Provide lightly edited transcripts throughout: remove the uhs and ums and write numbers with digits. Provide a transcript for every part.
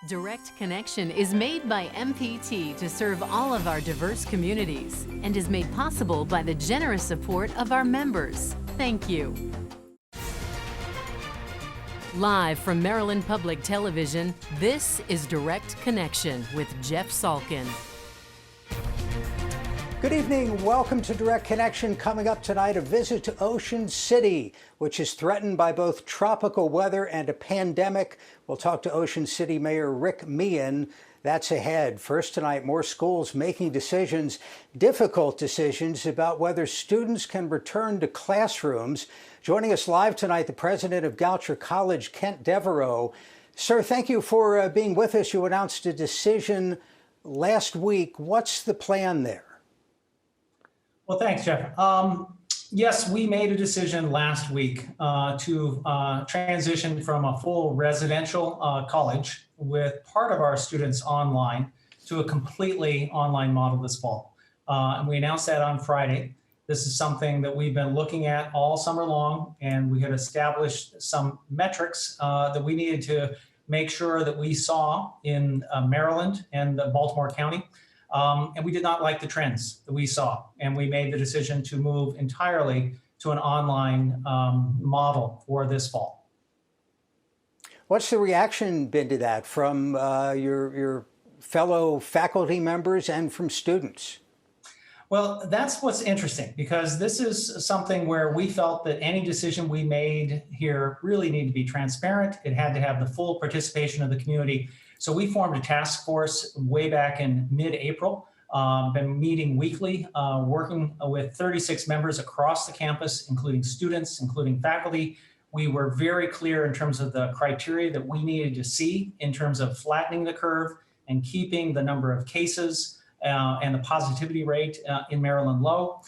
Direct Connection is made by MPT to serve all of our diverse communities and is made possible by the generous support of our members. Thank you. Live from Maryland Public Television, this is Direct Connection with Jeff Salkin. Good evening. Welcome to Direct Connection. Coming up tonight, a visit to Ocean City, which is threatened by both tropical weather and a pandemic. We'll talk to Ocean City Mayor Rick Meehan. That's ahead. First tonight, more schools making decisions, difficult decisions about whether students can return to classrooms. Joining us live tonight, the president of Goucher College, Kent Devereaux. Sir, thank you for being with us. You announced a decision last week. What's the plan there? Well, thanks, Jeff. Yes, we made a decision last week to transition from a full residential college with part of our students online to a completely online model this fall. And we announced that on Friday. This is something that we've been looking at all summer long, and we had established some metrics that we needed to make sure that we saw in Maryland and Baltimore County. And we did not like the trends that we saw, and we made the decision to move entirely to an online model for this fall. What's the reaction been to that from your fellow faculty members and from students? Well, that's what's interesting, because this is something where we felt that any decision we made here really needed to be transparent. It had to have the full participation of the community. So we formed a task force way back in mid-April, been meeting weekly, working with 36 members across the campus, including students, including faculty. We were very clear in terms of the criteria that we needed to see in terms of flattening the curve and keeping the number of cases and the positivity rate in Maryland low.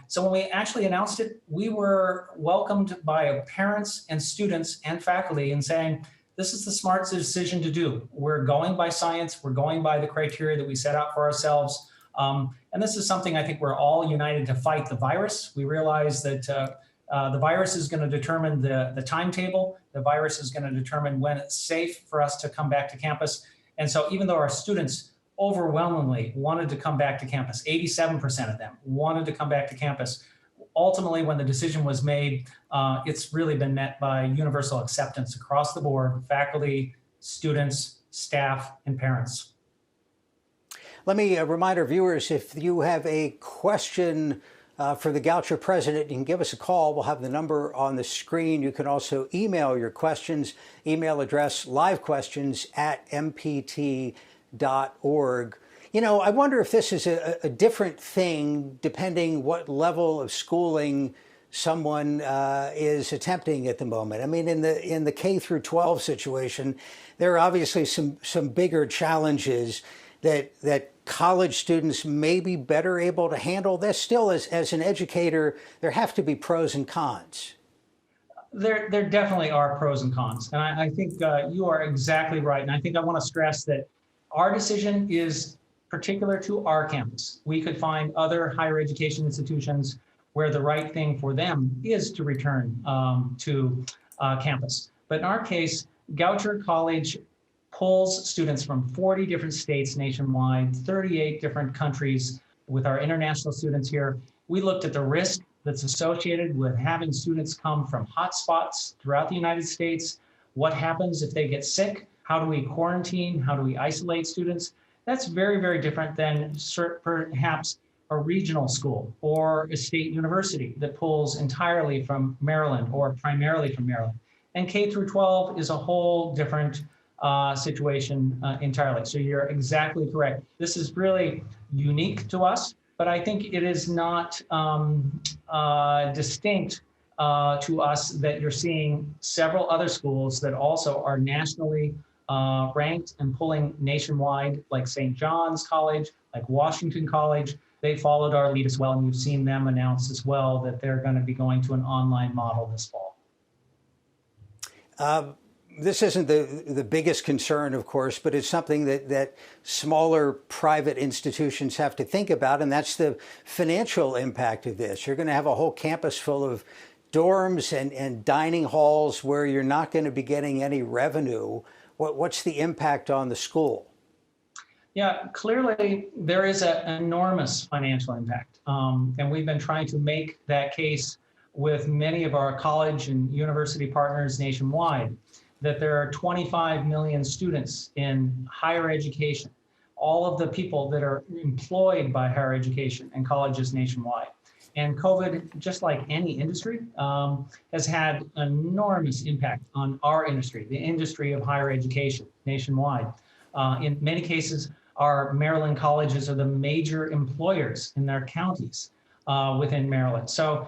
So when we actually announced it, we were welcomed by parents and students and faculty and saying, this is the smart decision to do. We're going by science. We're going by the criteria that we set out for ourselves. And this is something I think we're all united to fight the virus. We realize that the virus is going to determine the timetable. The virus is going to determine when it's safe for us to come back to campus. And so even though our students overwhelmingly wanted to come back to campus, 87% of them wanted to come back to campus, ultimately, when the decision was made, it's really been met by universal acceptance across the board, faculty, students, staff, and parents. Let me remind our viewers, if you have a question for the Goucher president, you can give us a call. We'll have the number on the screen. You can also email your questions. Email address livequestions@mpt.org. You know, I wonder if this is a different thing depending what level of schooling someone is attempting at the moment. I mean, in the K through 12 situation, there are obviously some bigger challenges that college students may be better able to handle. This still, as an educator, there have to be pros and cons. There definitely are pros and cons. And I think you are exactly right. And I think I want to stress that our decision is particular to our campus. We could find other higher education institutions where the right thing for them is to return to campus. But in our case, Goucher College pulls students from 40 different states nationwide, 38 different countries with our international students here. We looked at the risk that's associated with having students come from hotspots throughout the United States. What happens if they get sick? How do we quarantine? How do we isolate students? That's very, very different than perhaps a regional school or a state university that pulls entirely from Maryland or primarily from Maryland. And K through 12 is a whole different situation entirely. So you're exactly correct. This is really unique to us, but I think it is not distinct to us that you're seeing several other schools that also are nationally ranked and pulling nationwide, like St. John's College, like Washington College. They followed our lead as well, and you've seen them announce as well that they're going to be going to an online model this fall. This isn't the biggest concern, of course, but it's something that smaller private institutions have to think about, and that's the financial impact of this. You're going to have a whole campus full of dorms and dining halls where you're not going to be getting any revenue. What's the impact on the school? Yeah, clearly there is an enormous financial impact. And we've been trying to make that case with many of our college and university partners nationwide, that there are 25 million students in higher education, all of the people that are employed by higher education and colleges nationwide. And COVID, just like any industry, has had enormous impact on our industry, the industry of higher education nationwide. In many cases, our Maryland colleges are the major employers in their counties within Maryland. So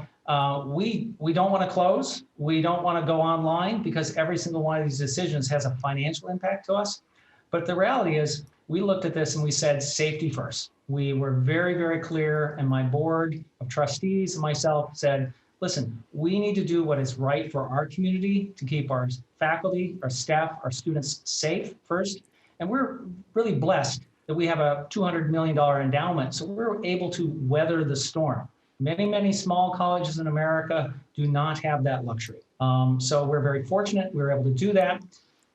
we don't want to close. We don't want to go online because every single one of these decisions has a financial impact to us. But the reality is we looked at this and we said safety first. We were very, very clear, and my board of trustees and myself said, listen, we need to do what is right for our community to keep our faculty, our staff, our students safe first. And we're really blessed that we have a $200 million endowment, so we're able to weather the storm. Many, many small colleges in America do not have that luxury. So we're very fortunate we were able to do that.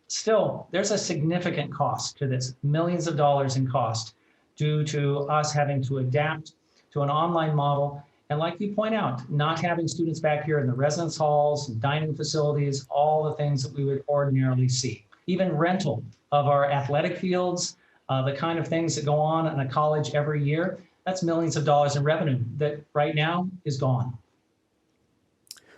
Still, there's a significant cost to this, millions of dollars in cost, due to us having to adapt to an online model. And like you point out, not having students back here in the residence halls, and dining facilities, all the things that we would ordinarily see. Even rental of our athletic fields, the kind of things that go on in a college every year, that's millions of dollars in revenue that right now is gone.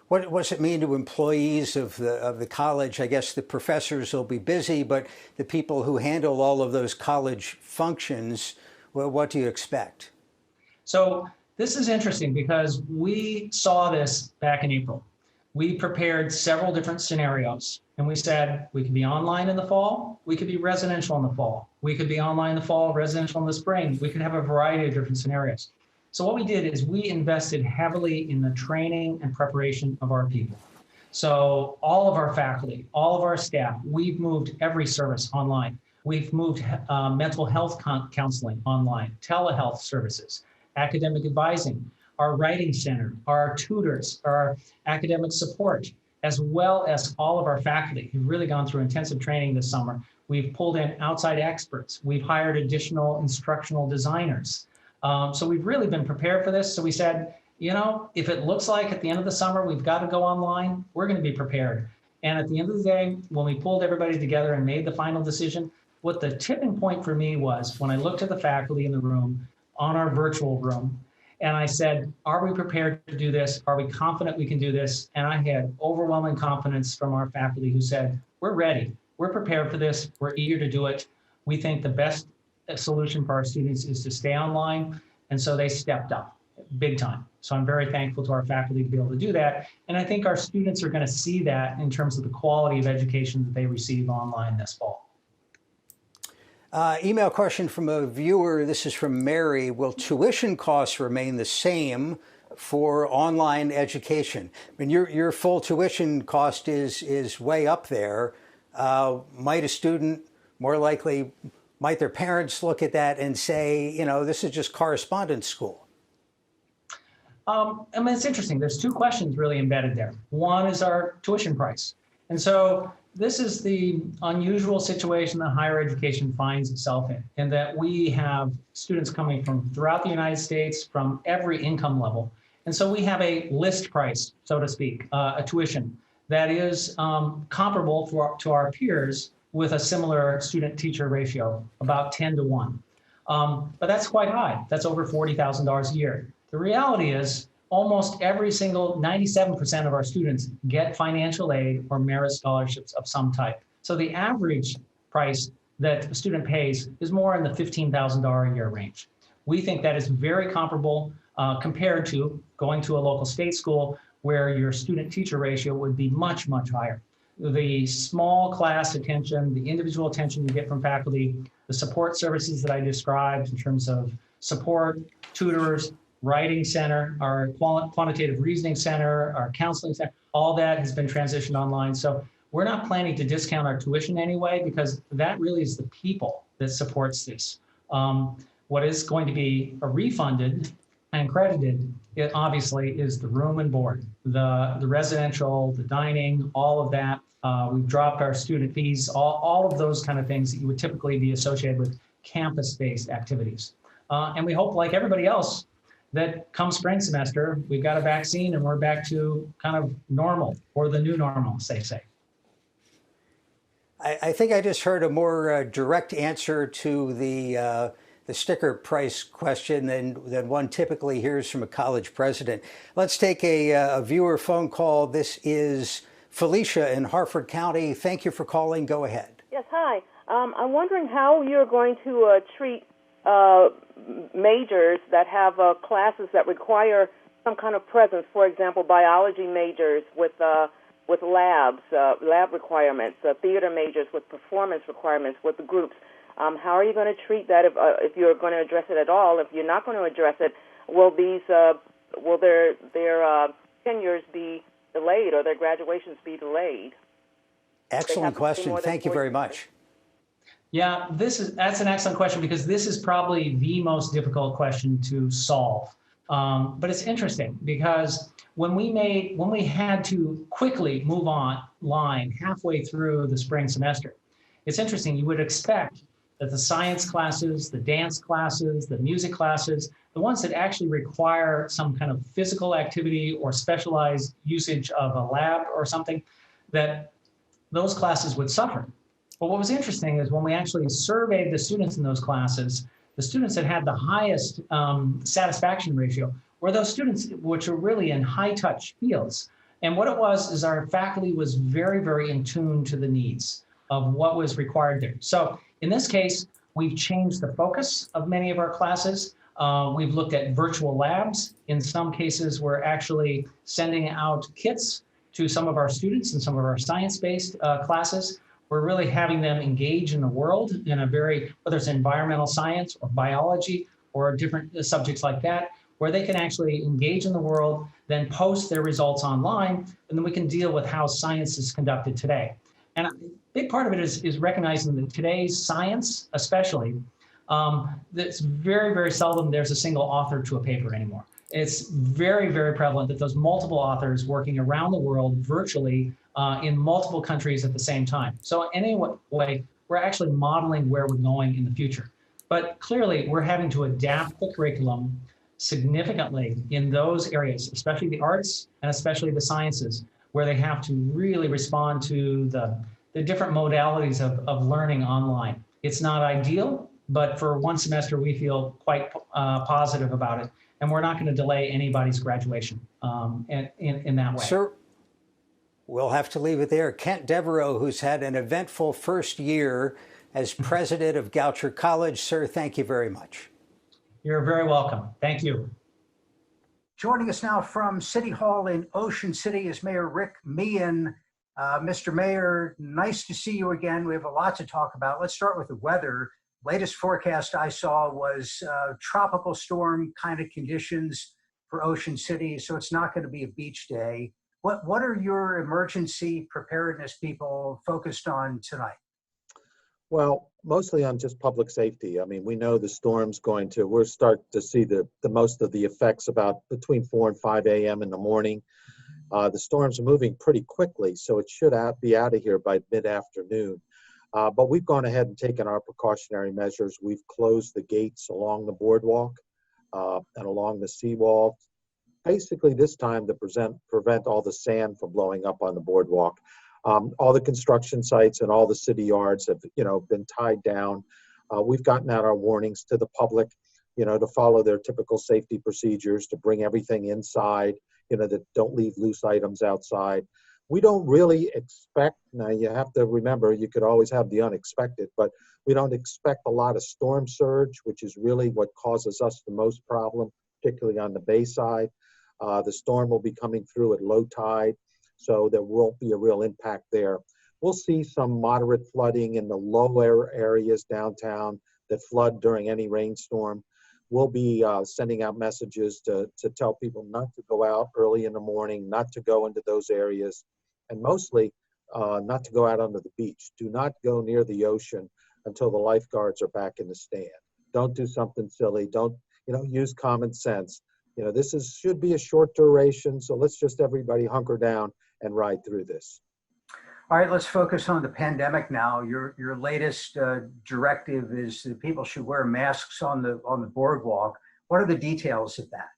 What does it mean to employees of the college? I guess the professors will be busy, but the people who handle all of those college functions, well, what do you expect? So this is interesting because we saw this back in April. We prepared several different scenarios, and we said we could be online in the fall, we could be residential in the fall, we could be online in the fall, residential in the spring, we could have a variety of different scenarios. So what we did is we invested heavily in the training and preparation of our people. So all of our faculty, all of our staff, we've moved every service online. We've moved mental health counseling online, telehealth services, academic advising, our writing center, our tutors, our academic support, as well as all of our faculty who've really gone through intensive training this summer. We've pulled in outside experts. We've hired additional instructional designers. So we've really been prepared for this. So we said, you know, if it looks like at the end of the summer we've got to go online, we're going to be prepared. And at the end of the day, when we pulled everybody together and made the final decision, what the tipping point for me was when I looked at the faculty in the room, on our virtual room, and I said, are we prepared to do this? Are we confident we can do this? And I had overwhelming confidence from our faculty who said, we're ready. We're prepared for this. We're eager to do it. We think the best solution for our students is to stay online. And so they stepped up big time. So I'm very thankful to our faculty to be able to do that. And I think our students are going to see that in terms of the quality of education that they receive online this fall. Email question from a viewer. This is from Mary. Will tuition costs remain the same for online education? I mean, your full tuition cost is way up there. Might a student more likely, might their parents look at that and say, you know, this is just correspondence school? I mean, it's interesting. There's two questions really embedded there. One is our tuition price. And so this is the unusual situation that higher education finds itself in that we have students coming from throughout the United States from every income level. And so we have a list price, so to speak, a tuition that is comparable to our peers with a similar student-teacher ratio, about 10 to 1. But that's quite high. That's over $40,000 a year. The reality is almost every single 97% of our students get financial aid or merit scholarships of some type. So the average price that a student pays is more in the $15,000 a year range. We think that is very comparable compared to going to a local state school where your student-teacher ratio would be much, much higher. The small class attention, the individual attention you get from faculty, the support services that I described in terms of support, tutors, writing center, our quantitative reasoning center, our counseling center, all that has been transitioned online. So we're not planning to discount our tuition anyway, because that really is the people that supports this. What is going to be refunded and credited it obviously is the room and board, the residential, the dining, all of that. We've dropped our student fees, all of those kind of things that you would typically be associated with campus-based activities. And we hope, like everybody else, that come spring semester, we've got a vaccine and we're back to kind of normal, or the new normal, as they say. I think I just heard a more direct answer to the sticker price question than one typically hears from a college president. Let's take a viewer phone call. This is Felicia in Harford County. Thank you for calling. Go ahead. Yes, hi. I'm wondering how you're going to treat majors that have classes that require some kind of presence. For example, biology majors with labs, lab requirements, theater majors with performance requirements with the groups. How are you going to treat that if you're going to address it at all? If you're not going to address it, will their tenures be delayed or their graduations be delayed? Excellent question. Thank you very much. Yeah, that's an excellent question, because this is probably the most difficult question to solve. But it's interesting because when we had to quickly move online halfway through the spring semester, it's interesting. You would expect that the science classes, the dance classes, the music classes, the ones that actually require some kind of physical activity or specialized usage of a lab or something, that those classes would suffer. But what was interesting is when we actually surveyed the students in those classes, the students that had the highest satisfaction ratio were those students which are really in high-touch fields. And what it was is our faculty was very, very in tune to the needs of what was required there. So in this case, we've changed the focus of many of our classes. We've looked at virtual labs. In some cases, we're actually sending out kits to some of our students in some of our science-based classes. We're really having them engage in the world in a whether it's environmental science or biology or different subjects like that, where they can actually engage in the world, then post their results online, and then we can deal with how science is conducted today. And a big part of it is recognizing that today's science, especially, that's very, very seldom there's a single author to a paper anymore. It's very, very prevalent that those multiple authors working around the world virtually in multiple countries at the same time. So anyway, we're actually modeling where we're going in the future. But clearly, we're having to adapt the curriculum significantly in those areas, especially the arts and especially the sciences, where they have to really respond to the different modalities of learning online. It's not ideal, but for one semester, we feel quite positive about it. And we're not going to delay anybody's graduation in that way. Sir, we'll have to leave it there. Kent Devereaux, who's had an eventful first year as president of Goucher College. Sir, thank you very much. You're very welcome. Thank you. Joining us now from City Hall in Ocean City is Mayor Rick Meehan. Mr. Mayor, nice to see you again. We have a lot to talk about. Let's start with the weather. Latest forecast I saw was tropical storm kind of conditions for Ocean City, so it's not going to be a beach day. What are your emergency preparedness people focused on tonight? Well, mostly on just public safety. I mean, we know the storm's we'll start to see the most of the effects about between 4 and 5 a.m. in the morning. The storms are moving pretty quickly, so it should be out of here by mid-afternoon. But we've gone ahead and taken our precautionary measures. We've closed the gates along the boardwalk and along the seawall, basically this time to prevent all the sand from blowing up on the boardwalk. All the construction sites and all the city yards have, been tied down. We've gotten out our warnings to the public, to follow their typical safety procedures, to bring everything inside, that don't leave loose items outside. We don't really expect, now you have to remember, you could always have the unexpected, but we don't expect a lot of storm surge, which is really what causes us the most problem, particularly on the bay side. The storm will be coming through at low tide, so there won't be a real impact there. We'll see some moderate flooding in the lower areas downtown that flood during any rainstorm. We'll be sending out messages to tell people not to go out early in the morning, not to go into those areas, and mostly not to go out onto the beach. Do not go near the ocean until the lifeguards are back in the stand. Don't do something silly. Don't, use common sense. You know, should be a short duration, so let's just everybody hunker down and ride through this. All right, let's focus on the pandemic now. Your latest directive is that people should wear masks on the boardwalk. What are the details of that?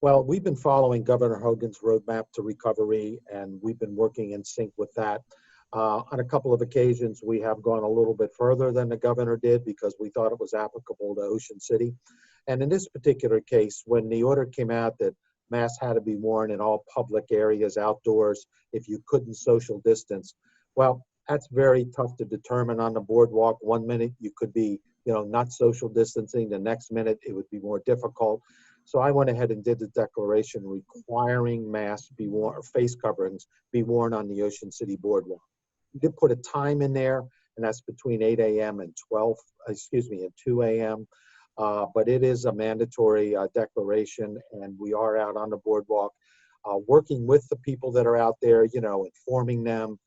Well, we've been following Governor Hogan's roadmap to recovery, and we've been working in sync with that. On a couple of occasions, we have gone a little bit further than the governor did because we thought it was applicable to Ocean City. And in this particular case, when the order came out that masks had to be worn in all public areas outdoors if you couldn't social distance, well, that's very tough to determine on the boardwalk. 1 minute you could be, not social distancing. The next minute it would be more difficult. So I went ahead and did the declaration requiring masks be worn, or face coverings be worn on the Ocean City boardwalk. We did put a time in there, and that's between 8 a.m. and 2 a.m. But it is a mandatory declaration, and we are out on the boardwalk working with the people that are out there, informing them,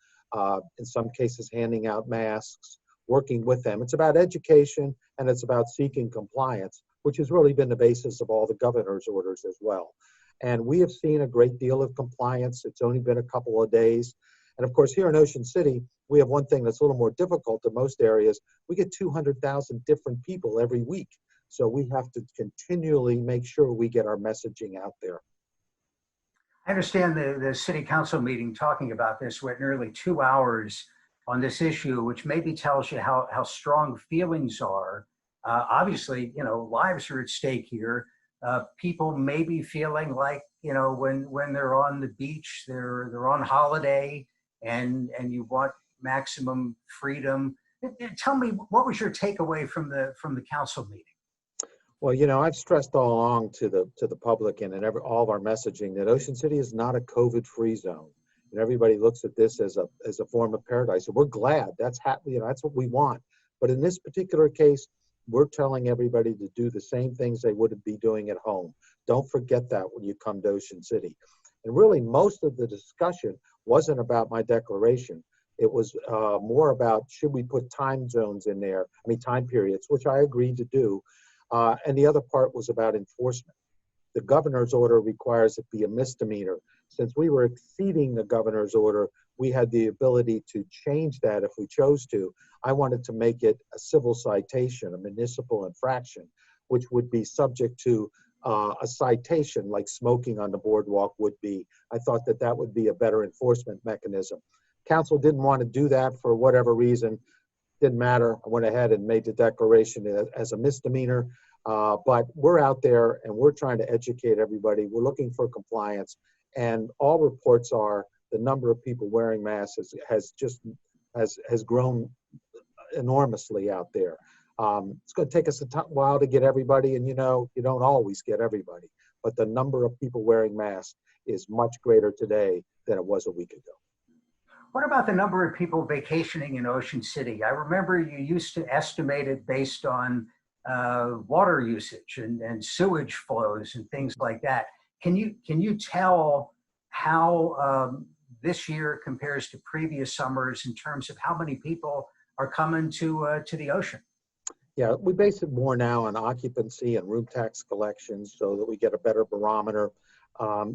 in some cases handing out masks, working with them. It's about education, and it's about seeking compliance, which has really been the basis of all the governor's orders as well. And we have seen a great deal of compliance. It's only been a couple of days. And of course, here in Ocean City, we have one thing that's a little more difficult than most areas. We get 200,000 different people every week. So we have to continually make sure we get our messaging out there. I understand the city council meeting talking about this went nearly 2 hours on this issue, which maybe tells you how strong feelings are. Obviously, lives are at stake here. People may be feeling like, when they're on the beach, they're on holiday, and you want maximum freedom. Tell me, what was your takeaway from the council meeting? Well, I've stressed all along to the public and in all of our messaging that Ocean City is not a COVID-free zone. And everybody looks at this as a form of paradise. And we're glad that's that's what we want. But in this particular case, we're telling everybody to do the same things they would be doing at home. Don't forget that when you come to Ocean City. And really, most of the discussion wasn't about my declaration. It was more about, should we put time zones in there? Time periods, which I agreed to do. And the other part was about enforcement. The governor's order requires it be a misdemeanor. Since we were exceeding the governor's order, we had the ability to change that if we chose to. I wanted to make it a civil citation, a municipal infraction, which would be subject to a citation like smoking on the boardwalk would be. I thought that would be a better enforcement mechanism. Council didn't want to do that for whatever reason. Didn't matter. I went ahead and made the declaration as a misdemeanor. But we're out there and we're trying to educate everybody. We're looking for compliance, and all reports are the number of people wearing masks has grown enormously out there. It's going to take us a while to get everybody, and you don't always get everybody, but the number of people wearing masks is much greater today than it was a week ago. What about the number of people vacationing in Ocean City? I remember you used to estimate it based on water usage and sewage flows and things like that. Can you tell how this year compares to previous summers in terms of how many people are coming to the ocean? Yeah, we base it more now on occupancy and room tax collections so that we get a better barometer.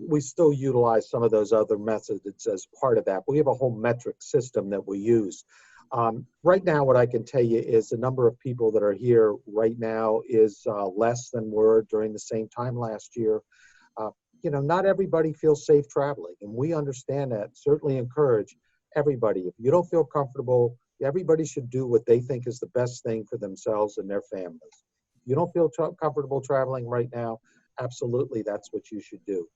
We still utilize some of those other methods as part of that. We have a whole metric system that we use. Right now, what I can tell you is the number of people that are here right now is less than were during the same time last year. Not everybody feels safe traveling, and we understand that. Certainly encourage everybody. If you don't feel comfortable, everybody should do what they think is the best thing for themselves and their families. If you don't feel comfortable traveling right now, absolutely, that's what you should do.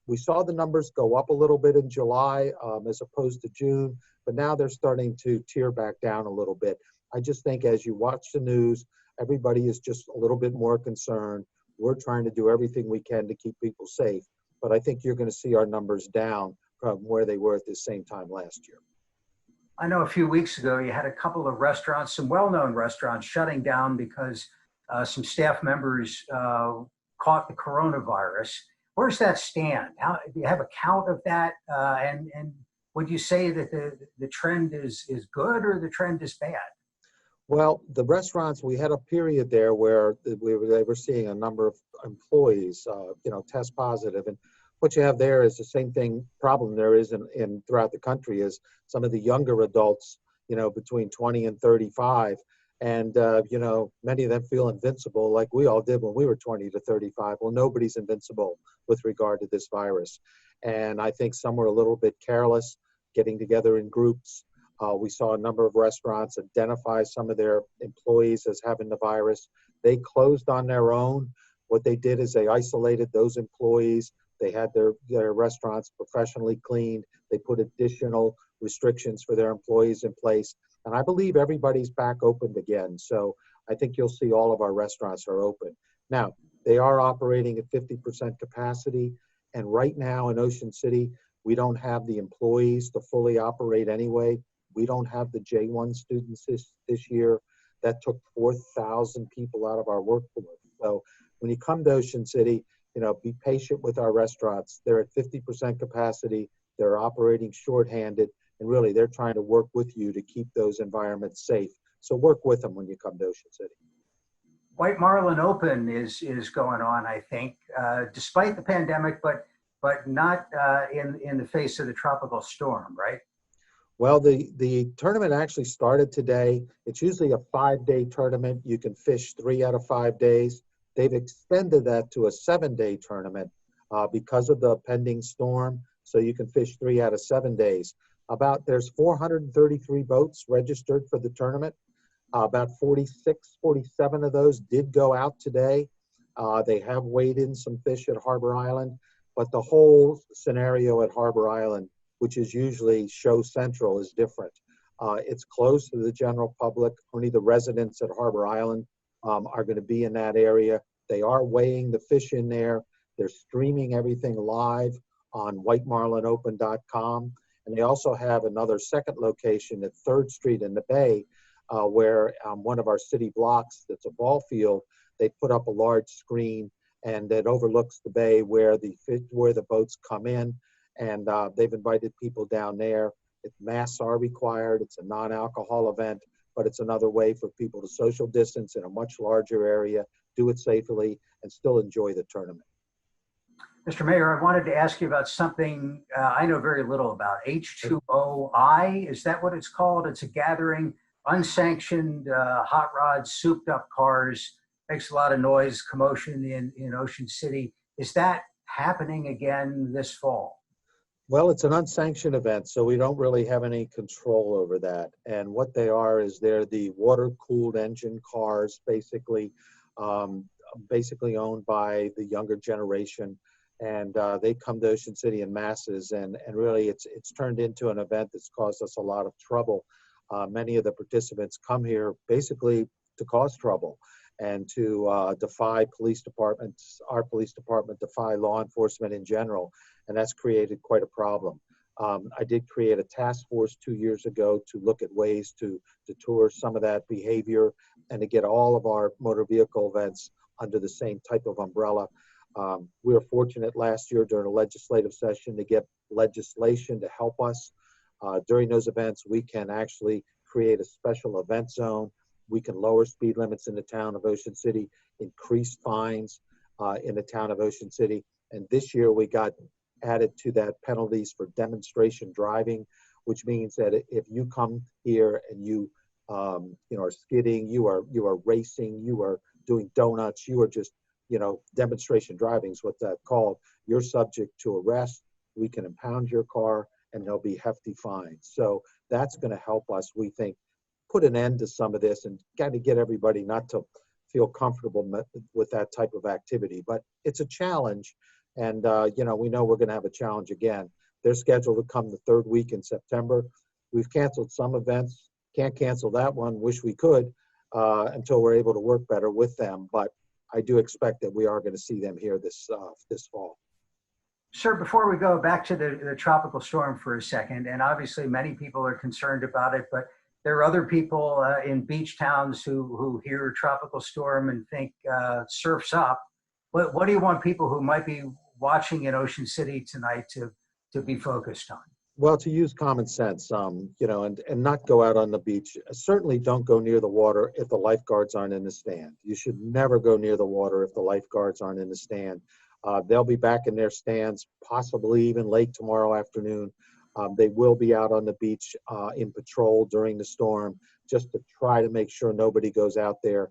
We saw the numbers go up a little bit in July as opposed to June, but now they're starting to tear back down a little bit. I just think as you watch the news, everybody is just a little bit more concerned. We're trying to do everything we can to keep people safe, but I think you're going to see our numbers down from where they were at the same time last year. I know a few weeks ago you had a couple of restaurants, some well-known restaurants, shutting down because some staff members caught the coronavirus. Where does that stand? Do you have a count of that? And would you say that the trend is good or the trend is bad? Well, the restaurants, we had a period there where they were seeing a number of employees, test positive. And what you have there is the same problem there is in throughout the country is some of the younger adults, between 20 and 35. And, many of them feel invincible like we all did when we were 20 to 35. Well, nobody's invincible with regard to this virus. And I think some were a little bit careless, getting together in groups. We saw a number of restaurants identify some of their employees as having the virus. They closed on their own. What they did is they isolated those employees. They had their restaurants professionally cleaned. They put additional restrictions for their employees in place. And I believe everybody's back opened again. So I think you'll see all of our restaurants are open. Now, they are operating at 50% capacity. And right now in Ocean City, we don't have the employees to fully operate anyway. We don't have the J1 students this year. That took 4,000 people out of our workforce. So when you come to Ocean City, be patient with our restaurants. They're at 50% capacity. They're operating shorthanded. And really, they're trying to work with you to keep those environments safe. So work with them when you come to Ocean City. White Marlin Open is going on, I think, despite the pandemic, but not in the face of the tropical storm, right? Well, the tournament actually started today. It's usually a 5-day tournament. You can fish 3 out of 5 days. They've extended that to a 7-day tournament because of the pending storm. So you can fish 3 out of 7 days. There's 433 boats registered for the tournament. About 47 of those did go out today. They have weighed in some fish at Harbor Island, but the whole scenario at Harbor Island, which is usually show central, is different. It's closed to the general public. Only the residents at Harbor Island are going to be in that area. They are weighing the fish in there. They're streaming everything live on whitemarlinopen.com. And they also have another second location at 3rd Street in the Bay, where one of our city blocks, that's a ball field, they put up a large screen and it overlooks the bay where the boats come in. And they've invited people down there. Masks are required. It's a non-alcohol event, but it's another way for people to social distance in a much larger area, do it safely, and still enjoy the tournament. Mr. Mayor, I wanted to ask you about something I know very little about, H2OI. Is that what it's called? It's a gathering, unsanctioned hot rods, souped up cars, makes a lot of noise, commotion in Ocean City. Is that happening again this fall? Well, it's an unsanctioned event, so we don't really have any control over that. And what they are is they're the water-cooled engine cars, basically owned by the younger generation. And they come to Ocean City in masses, and really it's turned into an event that's caused us a lot of trouble. Many of the participants come here basically to cause trouble and to defy police departments, our police department, defy law enforcement in general, and that's created quite a problem. I did create a task force 2 years ago to look at ways to deter some of that behavior and to get all of our motor vehicle events under the same type of umbrella. We were fortunate last year during a legislative session to get legislation to help us. During those events, we can actually create a special event zone. We can lower speed limits in the town of Ocean City, increase fines in the town of Ocean City. And this year we got added to that penalties for demonstration driving, which means that if you come here and you are skidding, you are racing, you are doing donuts, you are just demonstration driving is what that's called. You're subject to arrest. We can impound your car and there'll be hefty fines. So that's going to help us, we think, put an end to some of this and kind of get everybody not to feel comfortable with that type of activity. But it's a challenge. And, we know we're going to have a challenge again. They're scheduled to come the 3rd week in September. We've canceled some events. Can't cancel that one. Wish we could until we're able to work better with them. But I do expect that we are going to see them here this fall. Sir, before we go back to the tropical storm for a second, and obviously many people are concerned about it, but there are other people in beach towns who hear tropical storm and think surf's up. What do you want people who might be watching in Ocean City tonight to be focused on? Well, to use common sense, and not go out on the beach. Certainly don't go near the water if the lifeguards aren't in the stand. You should never go near the water if the lifeguards aren't in the stand. They'll be back in their stands, possibly even late tomorrow afternoon. They will be out on the beach in patrol during the storm, just to try to make sure nobody goes out there.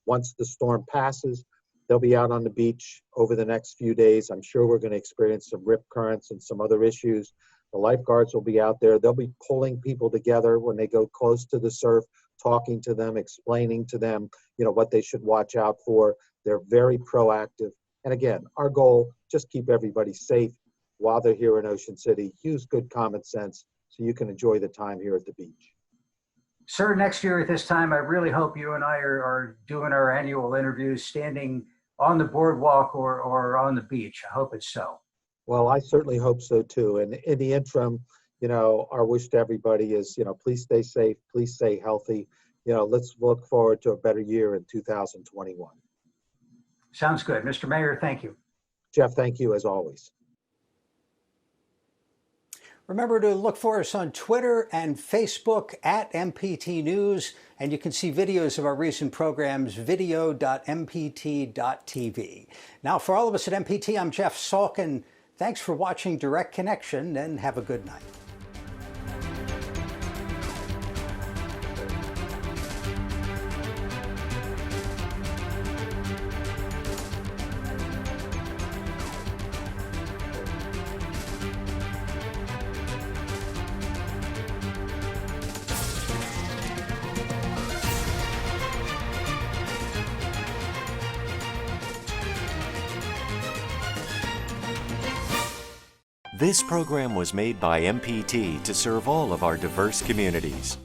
Once the storm passes, they'll be out on the beach over the next few days. I'm sure we're going to experience some rip currents and some other issues. The lifeguards will be out there. They'll be pulling people together when they go close to the surf, talking to them, explaining to them, what they should watch out for. They're very proactive. And again, our goal, just keep everybody safe while they're here in Ocean City. Use good common sense so you can enjoy the time here at the beach. Sir, next year at this time, I really hope you and I are doing our annual interviews standing on the boardwalk or on the beach. I hope it's so. Well, I certainly hope so too. And in the interim, our wish to everybody is, please stay safe, please stay healthy. Let's look forward to a better year in 2021. Sounds good. Mr. Mayor, thank you. Jeff, thank you as always. Remember to look for us on Twitter and Facebook at MPT News, and you can see videos of our recent programs, video.mpt.tv. Now, for all of us at MPT, I'm Jeff Salkin. Thanks for watching Direct Connection, and have a good night. This program was made by MPT to serve all of our diverse communities.